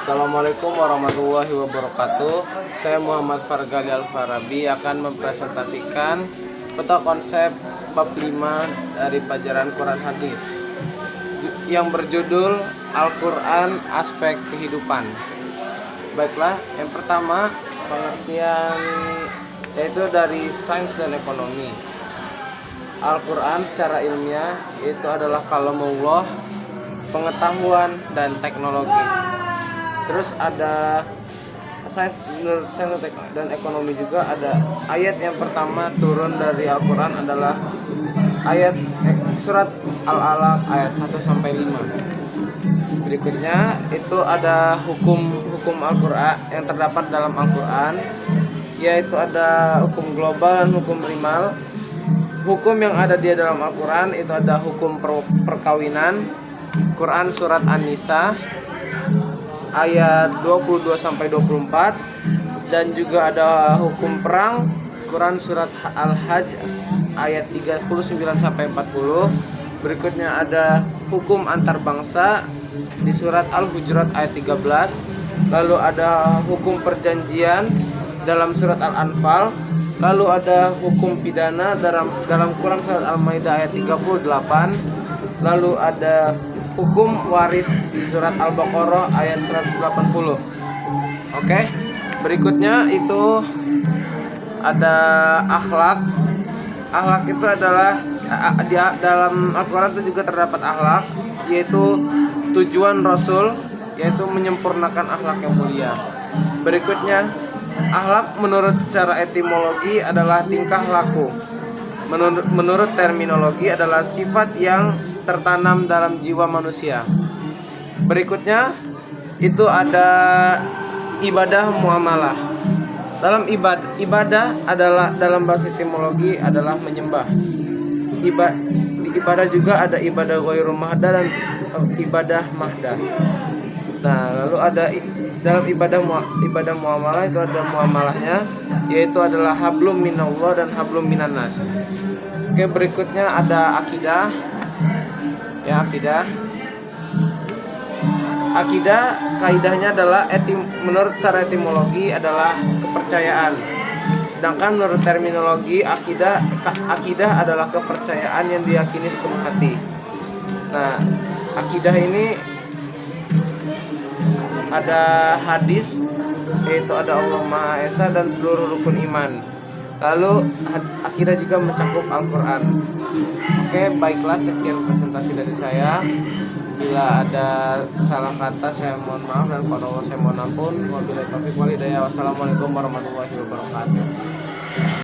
Assalamualaikum warahmatullahi wabarakatuh. Saya Muhammad Fargali Al-Farabi akan mempresentasikan peta konsep bab 5 dari pelajaran Quran Hadis yang berjudul Al-Quran Aspek Kehidupan. Baiklah, yang pertama pengertian yaitu dari sains dan ekonomi. Al-Quran secara ilmiah itu adalah kalamullah, pengetahuan dan teknologi. Terus ada sains dan ekonomi juga. Ada ayat yang pertama turun dari Al-Quran adalah ayat surat Al-Alaq ayat 1 sampai 5. Berikutnya itu ada hukum Al-Quran yang terdapat dalam Al-Quran, yaitu ada hukum global dan hukum primal. Hukum yang ada di dalam Al-Quran itu ada hukum perkawinan, Quran surat An-Nisa ayat 22 sampai 24, dan juga ada hukum perang, Quran surat Al-Hajj ayat 39 sampai 40. Berikutnya ada hukum antar bangsa di surat Al-Hujurat ayat 13. Lalu ada hukum perjanjian dalam surat Al-Anfal. Lalu ada hukum pidana dalam Quran surat Al-Maidah ayat 38. Lalu ada hukum waris di surat Al-Baqarah ayat 180. Oke. Berikutnya itu ada akhlak. Akhlak itu adalah dalam Al-Quran itu juga terdapat akhlak, yaitu tujuan Rasul, yaitu menyempurnakan akhlak yang mulia. Berikutnya, akhlak menurut secara etimologi adalah tingkah laku. Menurut terminologi adalah sifat yang tertanam dalam jiwa manusia. Berikutnya itu ada ibadah muamalah. Dalam ibadah adalah dalam bahasa etimologi adalah menyembah. Ibadah juga ada ibadah ghairu mahdah dan ibadah mahdah. Nah, lalu ada dalam ibadah muamalah itu ada muamalahnya, yaitu adalah hablum minallah dan hablum minannas. Oke, berikutnya ada akidah. Ya, akidah kaidahnya adalah menurut secara etimologi adalah kepercayaan. Sedangkan menurut terminologi akidah adalah kepercayaan yang diyakini sepenuh hati. Nah, akidah ini ada hadis, yaitu ada Allah Maha Esa dan seluruh rukun iman. Lalu akidah juga mencakup Al-Quran. Oke, baiklah, sekian presentasi dari saya. Bila ada salah kata saya mohon maaf, dan kalau saya mohon ampun. Wabillahi taufiq wal hidayah. Wassalamualaikum warahmatullahi wabarakatuh.